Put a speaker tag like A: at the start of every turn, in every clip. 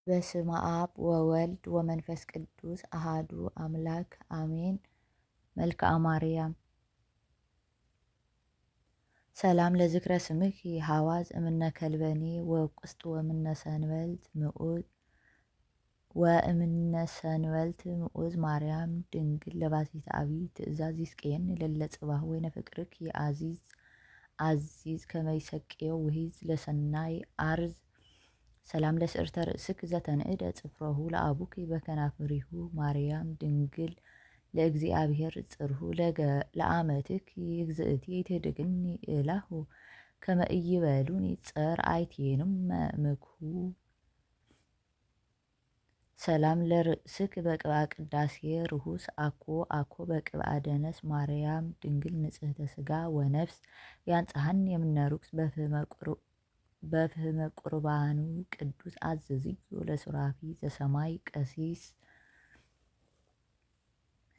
A: በስመ አብ ወወልድ ወመንፈስ ቅዱስ አሃዱ አምላክ አሜን። መልክአ ማርያም ሰላም ለዝክረ ስምኪ ሐዋዝ እምነ ከልበኒ ወቁስጥ ወምነ ሰንበልት ምዑዝ ማርያም ድንግል ለባሲት አብይ ትእዛዝ ይስቀየን ለለ ጽባህ ወይነ ፍቅርኪ አዚዝ ከመይሰቅዮ ውሂዝ ለሰናይ አርዝ ሰላም ለስዕርተ ርእስክ ዘተንእደ ጽፍሮሁ ለአቡኪ በከናፍሪሁ ማርያም ድንግል ለእግዚአብሔር ጽርሁ ለአመትኪ እግዝእቲ ይትህድግኒ እላሁ ከመ ኢይበሉኒ ጸር አይቴንም ምክሁ ሰላም ለርእስክ በቅብአ ቅዳሴ ርሁስ አኮ በቅብአ ደነስ ማርያም ድንግል ንጽሕተ ሥጋ ወነፍስ ያንጽሐኒ እምነ ርኩስ በፍህመ ቁርባኑ ቅዱስ አዘዝዮ ለሱራፊ ዘሰማይ ቀሲስ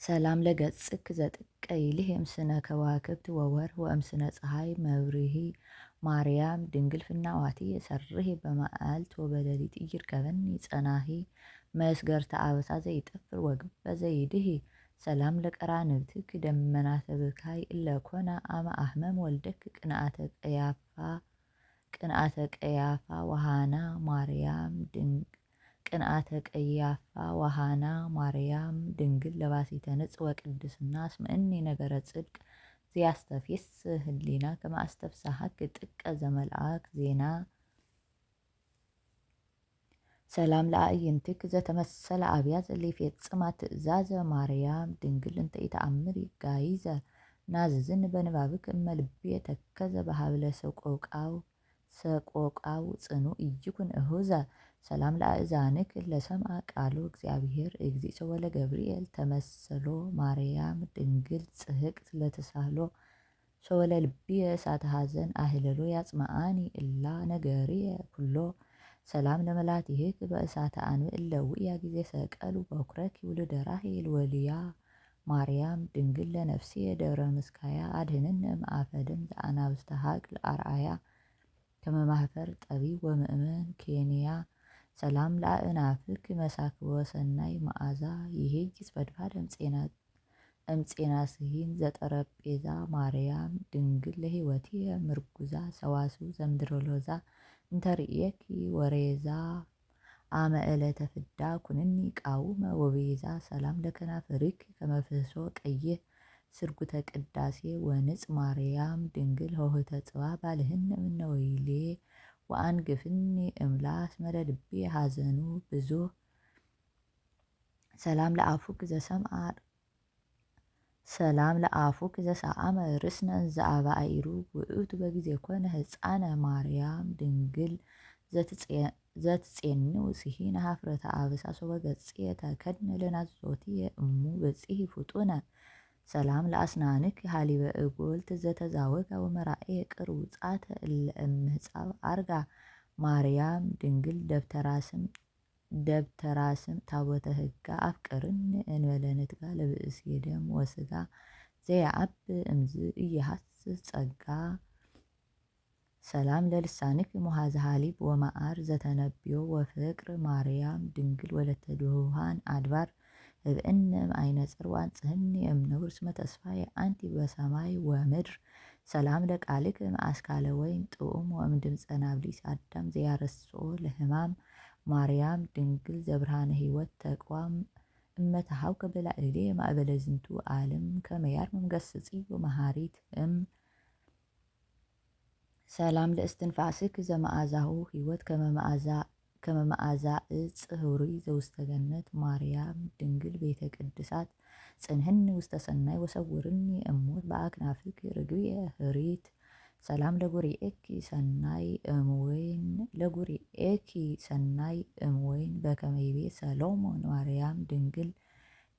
A: ሰላም ለገጽክ ዘጥቀ ይልህ እምስነ ከዋክብት ወወርኅ ወእምስነ ፀሐይ መብርሂ ማርያም ድንግል ፍናዋቲ የሰርህ በመዓልት ወበሌሊት ኢይርከበኒ ጸናሂ መስገርተ አበሳ ዘይጠፍር ወግበ ዘይድሂ ሰላም ለቀራንብትክ ደመናተ ብካይ እለ ኮነ አመ አህመም ወልደክ ቅንአተ ቀያፋ ወሃና ማርያም ድንግል ለባሲተ ንጽሕ ወቅድስና እስመእኒ ነገረ ጽድቅ ዘያስተፌስሕ ህሊና ከመ አስተፍስሐክ ጥቀ ዘመልአክ ዜና ሰላም ለአዕይንትክ ዘተመሰለ አብያት ለይፌጽማ ትእዛዘ ማርያም ድንግል እንተ ኢተአምር ጋይዘ ናዝዝን በንባብክ እመ ልቤ ተከዘ በሀብለ ሰቆቃው ጽኑዕ ኢይኩን እሁዘ ሰላም ለአእዛንክ ለሰምዐ ቃሎ እግዚአብሔር እግዚእ ወለገብርኤል ተመሰሎ ማርያም ድንግል ጽሕቅት ለተሳህሎ ሶወለ ልብየ እሳተ ሐዘን አህለሎ ያጽምዓኒ እላ ነገርየ ኩሎ ሰላም ለመላትይክ በእሳተ አንብዕ እለ ውእያ ጊዜ ሰቀሉ በኵረኪ ውሉደ ራሔል ወልያ ማርያም ድንግል ለነፍስየ ደብረ ምስካያ አድኅነነ እምአፈ ደም ዘአናብስተ ሀቅል አርአያ ከመ ማኅፈር ጠቢብ ወምእመን ኬንያ ሰላም ለአእናፍክ መሳክቦ ሰናይ መዓዛ ይሄይስ ፈድፋድ እምፄና ስሂን ዘጠረጴዛ ማርያም ድንግል ለሕይወትየ ምርጉዛ ሰዋስው ዘምድረ ሎዛ እንተርእየኪ ወሬዛ አመ ዕለተ ፍዳ ኩንኒ ቃውመ ወቤዛ ሰላም ለከናፍርኪ ከመ ፍሕሶ ቀይሕ ስርጉተ ቅዳሴ ወንጽ ማርያም ድንግል ሆህተ ጽባ ባልህነ እምነ ወይሌ ወአንግፍኒ እምላስ መለልቤ ሐዘኑ ብዙኅ ሰላም ለአፉክ ዘሰአመ ርእስነ እንዘአባኢሩ ውእቱ በጊዜ ኮነ ሕፃነ ማርያም ድንግል ዘትጼንው ስሂነ ኀፍረተ አብሳ ሶበ ገጽየ ተከድነ ለናዝዞትየ እሙ በጽሒ ፍጡነ ሰላም ለአስናንክ ሀሊበ እጎልት ዘተዛወጋ ወመራኤ ቅርውጻተ እለ እምህጻብ አርጋ ማርያም ድንግል ደብተራ ስም ታቦተ ሕጋ አፍቅርኒ እንበለ ንትጋ ለብእሲ ደም ወሥጋ ዘየዐብእ እምዝ ኢየሐስስ ጸጋ ሰላም ለልሳንክ ሙሃዘ ሀሊብ ወመዓር ዘተነብዮ ወፍቅር ማርያም ድንግል ወለተ ድውሃን አድባር ህብእነ እምዐይነ ጽር ወአንጽሕኒ እምነውር እስመ ተስፋየ አንቲ በሰማይ ወምድር ሰላም ለቃልክ እምአስካለ ወይን ጥዑም ወእምድምፀ ናብሊስ አዳም ዘያረስኦ ለሕማም ማርያም ድንግል ዘብርሃነ ሕይወት ተቋም እመ ተሃውከ በላዕሌየ ማእበለ ዝንቱ ዓለም ከመ ያርምም ገሥጽዮ መሃሪት ሰላም ለእስትንፋስክ ዘመዓዛሁ ሕይወት ከመ መዓዛ ዕፅ ኅሩይ ዘውስተ ገነት ማርያም ድንግል ቤተ ቅድሳት ጽንሕኒ ውስተ ሰናይ ወሰውርኒ እሞት በአክናፍክ ርግብየ ኅሪት ሰላም ለጉርኤኪ ሰናይ እምወይን በከመ ይቤ ሰሎሞን ማርያም ድንግል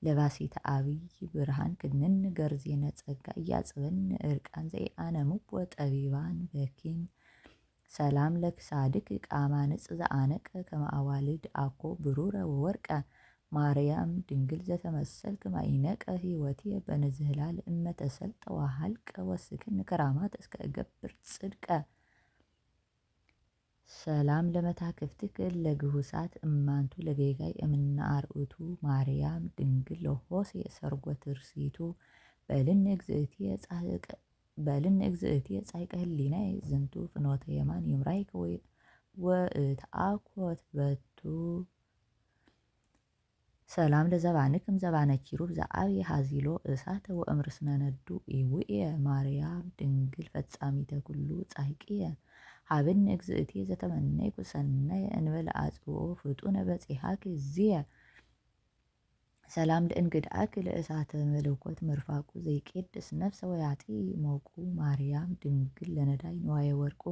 A: ለባሲተ አብይ ብርሃን ክንኒ ገርዜነ ጸጋ እያጽበኒ ዕርቃን ዘኢአነምዎ ጠቢባን በኪን ሰላም ለክሳድክ ቃማ ንጽ ዘአነቀ ከመ አዋልድ አኮ ብሩረ ወወርቀ ማርያም ድንግል ዘተመሰልክ ማኢነቀ ሕይወትየ በንዝህላል እመ ተሰልጠ ወሀልቀ ወስክኒ ከራማት እስከ እገብር ጽድቀ ሰላም ለመታክፍትክ ለግሁሳት እማንቱ ለጌጋይ እምነ አርዑቱ ማርያም ድንግል ለሆሴ ሰርጎት ርሲቱ በልን እግዝእትየ ጻይቀ ህሊናየ ዝንቱ ፍኖተ የማን ይምራይከ ወእትአኮት በቱ ሰላም ለዘባንክም ዘባነ ኪሩብ ዘአብየ ሀዚሎ እሳተ ወእምርስነ ነዱ ኢውእየ ማርያም ድንግል ፈጻሚተ ኩሉ ጻይቅየ ሀብን እግዝእትየ ዘተመነይኩ ሰናየ እንበለ አጽብኦ ፍጡነ በጺሐኪ ዝየ ሰላም ለእንግድአክ ለእሳተ መለኮት መርፋቁ ዘይቄድስ ነፍሰ ወያጢ ሞቁ ማርያም ድንግል ለነዳይ ንዋየ ወርቁ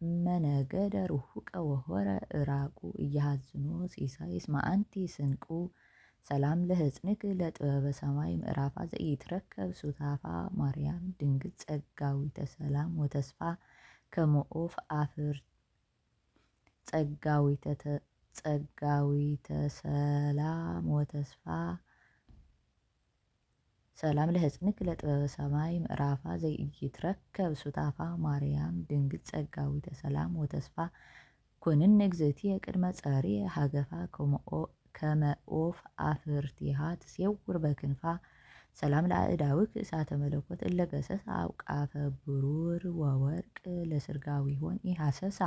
A: እመነገደ ርሁቀ ወሆረ እራቁ እያሃዝኖ ሲሳይ እስመ አንቲ ስንቁ ሰላም ለህጽንክ ለጥበበ ሰማይ ምዕራፋ ዘኢትረከብ ሱታፋ ማርያም ድንግል ጸጋዊተ ሰላም ወተስፋ ከመኦፍ አፍር ጸጋዊተ ሰላም ወተስፋ ሰላም ለህጽንክ ለጥበበ ሰማይ ምዕራፋ ዘኢይትረከብ ሱታፋ ማርያም ድንግል ጸጋዊተ ሰላም ወተስፋ ኩንን እግዝእትየ ቅድመ ጸርየ ሀገፋ ከመኦፍ አፍርቲሃ ትሴውር በክንፋ ሰላም ለአእዳውክ እሳተ መለኮት እለገሰሳ አውቃፈ ብሩር ወወርቅ ለስርጋዊሆን ኢሃሰሳ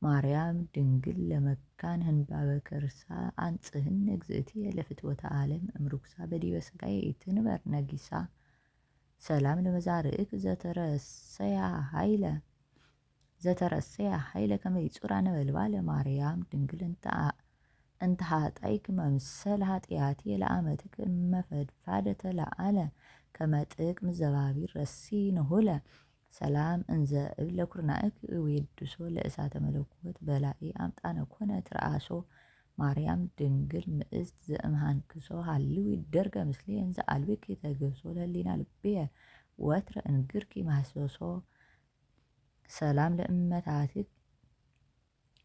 A: ማርያም ድንግል ለመካን ህንባበ ከርሳ አንጽህን እግዝእትየ ለፍትወተ ዓለም እምርኩሳ በዲበ ስጋየ ኢትንበር ነጊሳ ሰላም ለመዛርእክ ዘተረሰያ ኃይለ ከመ ይጹራ ነበልባለ ማርያም ድንግል እንተ ኃጣይክ መምሰል ኃጢአትየ ለአመትክ እመፈድፋደ ተለአለ ከመ ጥቅም ዘባቢር ረሲ ንሁለ ሰላም እንዘ እብለ ኩርናእክ እዌድሶ ለእሳተ መለኮት በላኢ አምጣነ ኮነ ትርአሶ ማርያም ድንግል ምእዝት ዘእምሃንክሶ ሃልው ይደርገ ምስሌ እንዘ አልብክ የተገሶ ለሊና ልቤየ ወትረ እንግርኪ ማህሰሶ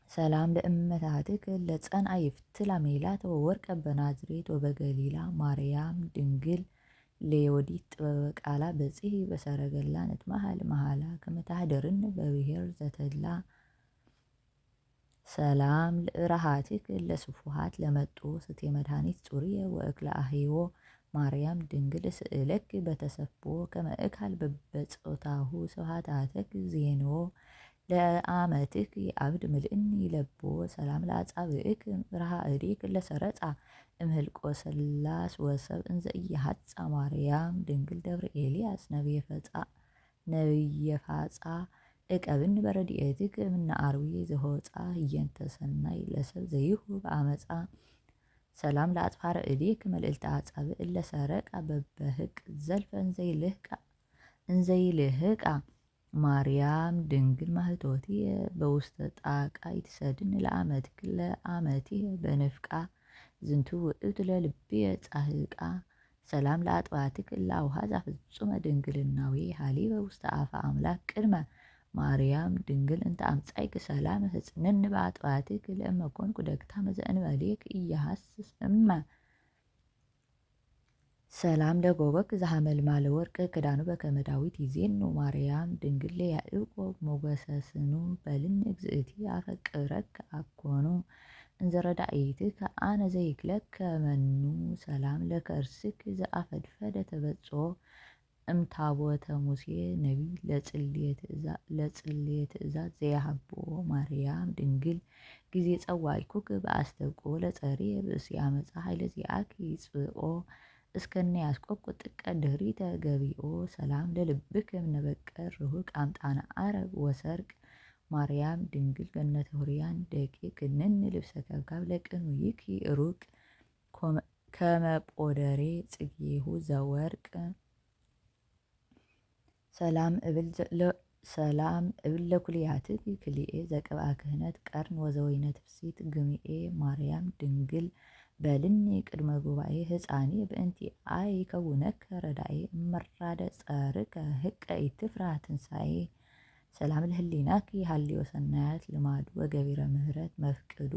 A: ሰላም ለእመታትክ ለጸንዐ ይፍትላ ሜላት ወወርቀ በናዝሬት ወበገሊላ ማርያም ድንግል ለዮዲት ጥበበ ቃላ በጽሒ በሰረገላ ንትመሃል መሃላ ከመታህደርን በብሔር ዘተላ ሰላም ለእራሃትክ ለስፉሃት ለመጡ ስቴ መድኃኒት ጹርየ ወእክለ አህዮ ማርያም ድንግል ስእለክ በተሰፎ ከመእካል በበጾታሁ ስብሃታተክ ዜንዎ ለአመትክ የአብድ ምልእን ይለቦ ሰላም ለአጻብእክ ርሃ እዴክ ለሰረጻ እምህልቆ ሰላስ ወሰብ እንዘ ኢያሐጻ ማርያም ድንግል ደብረ ኤልያስ ነብየ ፋጻ እቀብን በረድኤትክ እምነ አርዌ ዘሆጻ ህየንተ ሰናይ ለሰብ ዘይሁ በአመፃ ሰላም ለአጽፋረ እዴክ መልእልተ አጻብእ ለሰረቃ በበህቅ ዘልፈ እንዘይልህቃ ማርያም ድንግል ማህቶትየ በውስተ ጣቃ ይትሰድን ለአመትየ በንፍቃ ዝንቱ ውእቱ ለልብየ ጻህቃ ሰላም ለአጥባትክ እላውሃዛ ፍጹመ ድንግልናዊ ሃሊበ ውስተ አፈ አምላክ ቅድመ ማርያም ድንግል እንተ አምጻይክ ሰላም ህጽንን በአጥባትክ ለእመ ኮንኩ ደግታመ ዘእንበሌክ ኢያሐስስ እመ ሰላም ለጎበክ ዘሐመልማለ ወርቅ ክዳኑ በከመ ዳዊት ይዜኑ ማርያም ድንግል ለያዕቆብ ሞገሰስኑ በልን እግዝእትየ አፈቅረከ አኮኑ እንዘ ረዳኢትከ አነ ዘይክለከ መኑ ሰላም ለከርስክ ዘአፈድፈደ ተበጽሖ እምታቦተ ሙሴ ነቢይ ለጽልየ ትእዛዝ ዘያሃቦ ማርያም ድንግል ጊዜ ጸዋዕኩክ በአስተብቆ ለጸርየ ብእሲ አመፃ ኃይለ ዚአኪ ይጽብኦ እስከነ ያስቆቁ ጥቀ ድኅሪተ ገቢኦ ሰላም ለልብክ እምነበቀር ርሁቅ አምጣነ አረግ ወሰርቅ ማርያም ድንግል ገነተ ሁርያን ደቂቅ ክንን ልብሰ ከብካብ ለቅኑይኪ ሩቅ ከመጶደሬ ጽጌሁ ዘወርቅ ሰላም እብል ለኩልያትክ ክልኤ ዘቅብአ ክህነት ቀርን ወዘወይነ ትፍሲት ግምኤ ማርያም ድንግል በልኒ ቅድመ ጉባኤ ህፃኔ በእንቲአየ ይከውነከ ረዳኤ እመራደ ጸርከ ህቀ ኢትፍራ ትንሣኤ ሰላም ለህሊናኪ ሀልዮ ሰናያት ልማዱ ወገቢረ ምህረት መፍቅዱ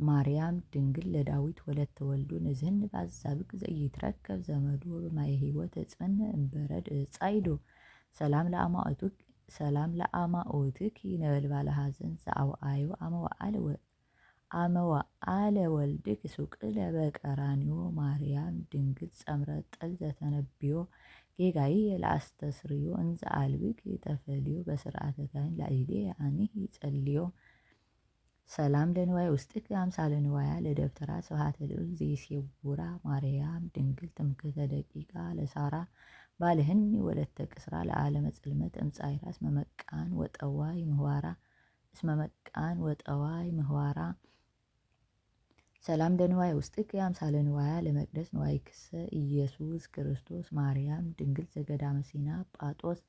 A: ማርያም ድንግል ለዳዊት ወለተ ወልዱ ንዝህን በአዛብክ ዘኢይትረከብ ዘመዱ በማየ ህይወት እጽን እምበረድ ጻይዱ ሰላም ሰላም ለአማኦትኪ ነበልባለ ሐዘን ዘአውአዩ አመወአለ ወልድክ ሱቅለ በቀራንዮ ማርያም ድንግል ጸምረ ጠል ዘተነብዮ ጌጋዬ ለአስተስርዮ እንዘ አልብክ ተፈልዮ በስርዓተ ካህን ላዕሌ አኒህ ጸልዮ ሰላም ለንዋይ ውስጥክ አምሳለ ንዋያ ለደብተራ ስብሐተ ልዑል ዘይሴውራ ማርያም ድንግል ትምክህተ ደቂቃ ለሳራ ባልህኒ ወለተ ቅስራ ለዓለመ ጽልመት እምጻይራ እስመ መቃን ወጠዋይ ምህዋራ ሰላም ለንዋይ ውስጥክ አምሳለ ንዋያ ለመቅደስ ንዋይ ክሰ ኢየሱስ ክርስቶስ ማርያም ድንግል ዘገዳመ ሲና ጳጦስ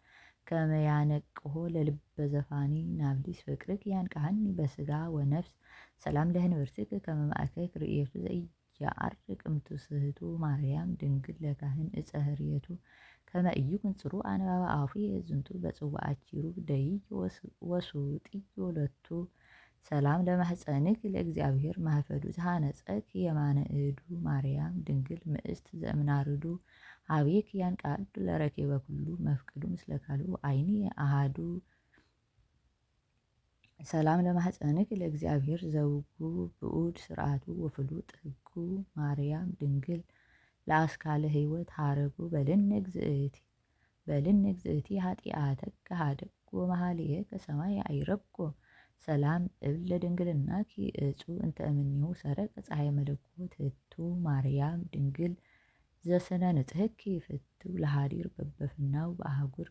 A: ከመያነቅሆ ለልበ ዘፋኒ ናብሊስ ፍቅርክ ያንቃሃኒ በስጋ ወነፍስ ሰላም ለህንብርትክ ከመ ማእከክ ርእየቱ ዘኢያዐርቅ እምትስሕቱ ማርያም ድንግል ለካህን ዕፀ ህርየቱ ከመ ኢይኩን ጽሩዕ አንባበ አፉየ ዝንቱ በጽዋዕት ኪሩብ ደይይ ወሱጢዮ ሎቱ ሰላም ለማህፀንክ ለእግዚአብሔር ማህፈዱ ዘሃነጸክ የማነ እዱ ማርያም ድንግል ምእስት ዘእምናርዱ ሀቤክ ያንቃዱ ለረኬበ ኩሉ መፍቅዱ ምስለ ካልኡ አይኒ አሃዱ ሰላም ለማህፀንክ ለእግዚአብሔር ዘውጉ ብኡድ ስርዓቱ ወፍሉጥ ህጉ ማርያም ድንግል ለአስካለ ህይወት ሀረጉ በልን እግዝእቲ ኃጢአተከ ሀደጎ መኃልየ ከሰማይ አይረጎ ሰላም እብል ለድንግልናኪ እጹ እንተ እምኔሁ ሰረቀ ፀሐይ መለኮት ህቱ ማርያም ድንግል ዘስነ ንጽሕኪ ፍቱ ለሃዲር በበፍናው በአህጉር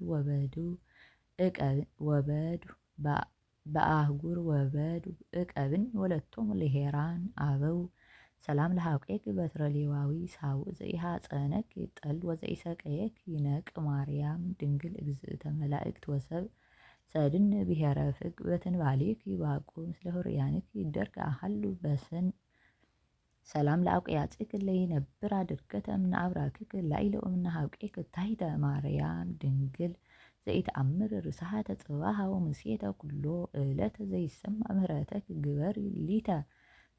A: ወበዱ እቀብን ወለቶም ለሄራን አበው ሰላም ለሐቄክ በትረ ሌዋዊ ሳውእ ዘኢሐፀነክ ጠል ወዘኢሰቀየክ ይነቅ ማርያም ድንግል እግዝእተ መላእክት ወሰብ ሰድን ብሔረ ፍግ በትንባሌክ ይባቁ ምስለ ሆርያንክ ይደርግ አሃሉ በስን ሰላም ለአውቅያጽክ ለይነብር አድርገተ እምነ አብራክክ ላዕለ እምነ ሐቄክ ታሕተ ማርያም ድንግል ዘይተአምር ርስሓተ ጽባሃ ወምሴተ ኩሎ ዕለተ ዘይሰማዕ ምህረተክ ግበር ሊተ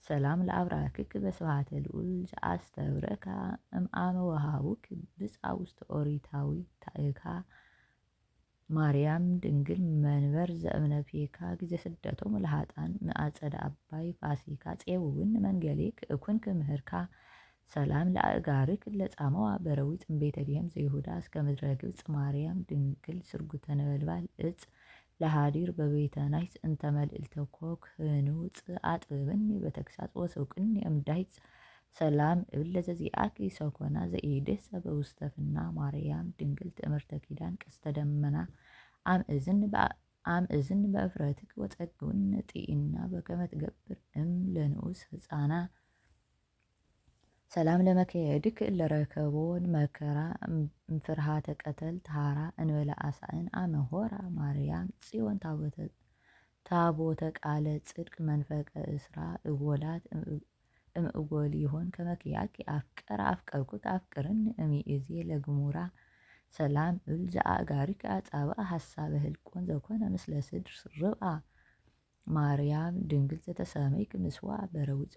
A: ሰላም ለአብራክክ በስብሐተ ልዑል ዘአስተብረካ እምአመ ወሃቡክ ብፅዓ ውስተ ኦሪታዊ ታእካ ማርያም ድንግል መንበር ዘእምነፔካ ጊዜ ስደቶም ለሃጣን ምአጸደ አባይ ፋሲካ ፄውውን መንገሌክ እኩንክ ምህርካ ሰላም ለአእጋርክ ለጻመዋ በረዊት እምቤተልሔም ዘይሁዳ እስከ ምድረ ግብጽ ማርያም ድንግል ስርጉተ ነበልባል እጽ ለሃዲር በቤተ ናይጽ እንተ መልዕልተ ኮክ ህኑጽ አጥብብኒ በተግሳጽ ወሰውቅኒ እምዳይጽ ሰላም እብል ለዘዚአኪ ሰኮና ዘኢድህፀ በውስተ ፍና ማርያም ድንግል ትእምርተ ኪዳን ቀስተ ደመና አምእዝን በእፍረትክ ወጸግውን ጢኢና በከመ ትገብር ለንዑስ ህፃና ሰላም ለመከየድክ ለረከቦን መከራ እምፍርሃተ ቀተል ታራ እንበለ አሳእን አመሆራ ማርያም ጽዮን ታቦተ ቃለ ጽድቅ መንፈቀ እስራ እጎላት እምእጎል ይሆን ከመክያኪ አፍቀርኩት አፍቅርን እሚእዜ ለግሙራ ሰላም እብል ዘአእጋሪከ አጻብአ ሐሳበ ህልቆን ዘኮነ ምስለ ስድር ርብአ ማርያም ድንግል ዘተሰመይክ ምስዋ በረዊፀ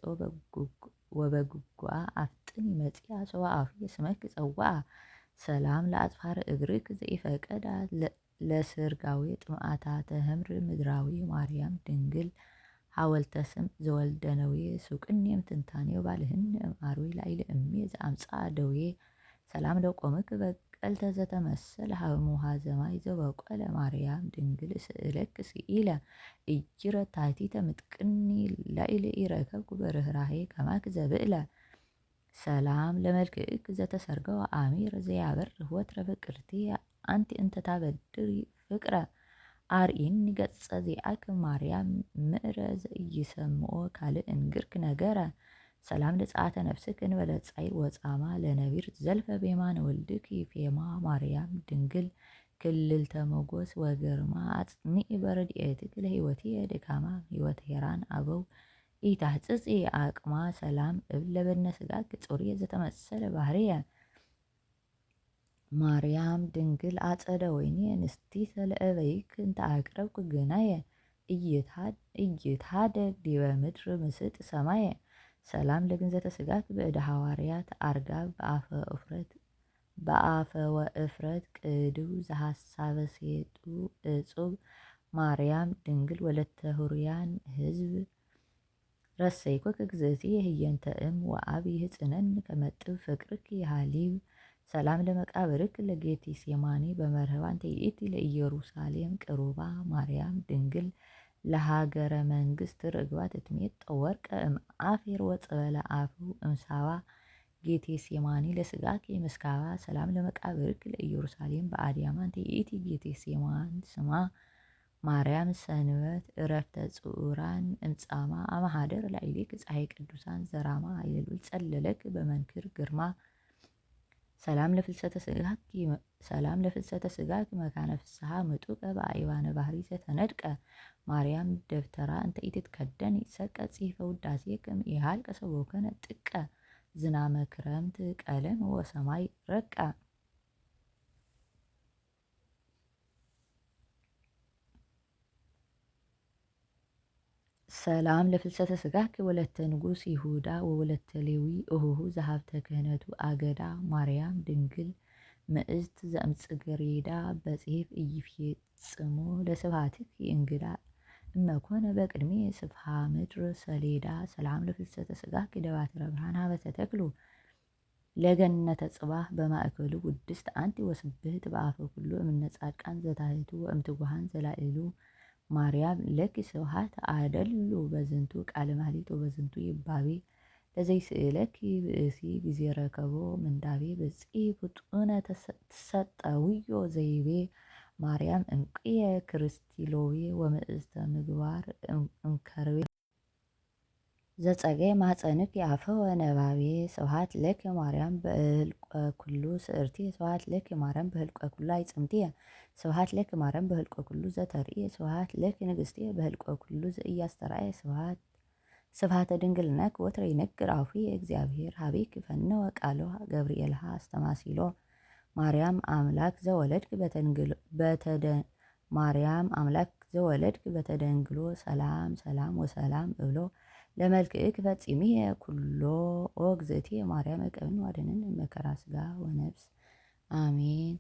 A: ወበጉጓ አፍጥኒ መጺአ ሰዋአፍየ ስመክ ጸዋአ ሰላም ለአጽፋረ እግርክ ዘኢፈቀዳ ለስርጋዊ ጥምዓታተ ህምር ምድራዊ ማርያም ድንግል ሐወልተ ስም ዘወልደ ነዌ ሱቅኒ እምትንታኔው ባልህን እምአርዌ ላዕለ እሜ ዘአምጽአ ደዌ ሰላም ለቆምክ በቀልተ ዘተመሰለ ሀበሙሃ ዘማይ ዘበቆለ ማርያም ድንግል ስእለክ ስኢለ እጅረ ታሕቲተ ምጥቅኒ ላዕለ ኢረከብኩ በርህራሄ ከማክ ዘብእለ ሰላም ለመልክዕክ ዘተሰርገወ አሚር ዘያበርህ ወትረ ፍቅርቲ አንቲ እንተ ታበድሪ ፍቅረ አርኢኒ ገጸ ዚአከ ማርያም ምዕረ ዘኢይሰምዖ ካልእ እንግርክ ነገረ ሰላም ለጸአተ ነፍስክ እንበለ ጻዕር ወጻማ ለነቢር ዘልፈ ቤማነ ወልድክ ይፌማ ማርያም ድንግል ክልልተ ሞገስ ወግርማ አጽንዒ በረድኤትክ ለሕይወትየ ድካማ ሕይወት ሄራን አበው ኢታሕጽጽ አቅማ ሰላም እብል ለበድነ ሥጋክ ጾርየ ዘተመሰለ ባህርየ ማርያም ድንግል አጸደ ወይኔ ንስቲተ ለእበይክ እንተ አቅረብኩ ግናየ ኢይትሃደግ ዲበ ምድር ምስጥ ሰማየ ሰላም ለግንዘተ ሥጋክ በእደ ሐዋርያት አርጋብ በአፈ እፍረት በአፈ ወእፍረት ቅድው ዘሐሳበ ሴጡ እጹብ ማርያም ድንግል ወለተ ሁሩያን ህዝብ ረሰይኮ እግዝእትየ ህየንተ እም ወአብ ይህጽነን ከመጥብ ፍቅርክ የሃሊብ ሰላም ለመቃብርክ ለጌቴሴማኒ በመርህባን ተይእቲ ለኢየሩሳሌም ቅሩባ ማርያም ድንግል ለሃገረ መንግስት ርግባት እትሜት ጠወርቀ እምአፌር ወጸበለ አፉ እምሳባ ጌቴሴማኒ ለስጋክ የመስካባ ሰላም ለመቃብርክ ለኢየሩሳሌም በአድያማን ተይእቲ ጌቴሴማን ስማ ማርያም ሰንበት እረፍተ ጽዑራን እምጻማ አማሃደር ላዕሌክ ፀሐይ ቅዱሳን ዘራማ ኃይለሉል ጸለለክ በመንክር ግርማ ሰላም ለፍልሰተ ስጋክ መካነ ፍስሐ ምጡቀ በአይባነ ባህሪ ዘተነድቀ ማርያም ደብተራ እንተ ኢትትከደን ይሰቀ ጽሕፈ ውዳሴከ እምኢሃልቀ ሰቦከነ ጥቀ ዝናመ ክረምት ቀለም ወሰማይ ረቃ ሰላም ለፍልሰተ ስጋክ ወለተ ንጉስ ይሁዳ ወወለተ ሌዊ እሁሁ ዘሀብተ ክህነቱ አገዳ ማርያም ድንግል ምእዝት ዘእምጽጌረዳ በጽሕፍ ኢይፌጽሞ ለስብሐትኪ እንግዳ እመኮነ በቅድሜ ስፍሃ ምድር ሰሌዳ ሰላም ለፍልሰተ ስጋክ ደባትረ ብርሃን ሀበ ተተክሉ ለገነተ ጽባህ በማእከሉ ውድስት አንቲ ወስብህት በአፈ ኩሉ እምነ ጻድቃን ዘታሕቱ ወእምትጉሃን ዘላዕሉ ማርያም ለኪ ስብሐት አደሉ በዝንቱ ቃለ ማኅሌት ወበዝንቱ ይባቤ ለዘይስእለኪ ብእሲ ጊዜ ረከቦ ምንዳቤ በጽሕ ፍጡነ ትሰጠውዮ ዘይቤ ማርያም እንቅየ ክርስቲሎዌ ወምእዝተ ምግባር እንከርቤ ዘጸገየ ማኅፀንኪ አፈወ ነባቤ ስብሐት ለኪ ማርያም በህልቆ ኩሉ ስእርቴ ስብሐት ለኪ ማርያም በህልቆ ኩሉ አይጽምትየ ስብሐት ለኪ ማርያም በህልቆ ኩሉ ዘተርእየ ስብሐት ለኪ ንግሥቴ በህልቆ ኩሉ ዘኢያስተርአየ ስብሐተ ድንግልናኪ ወትረ ይነግር አፉየ እግዚአብሔር ሀቤኪ ፈነወ ቃሎ ገብርኤልሃ አስተማሲሎ ማርያም አምላክ ዘወለድክ በተደንግሎ ሰላም ሰላም ወሰላም እብሎ ለመልክዕክ ፈጺምየ ኩሎ ኦ እግዝእትየ ማርያም እቀብኒ ዋድኅነኒ እምመከራ ሥጋ ወነፍስ አሜን።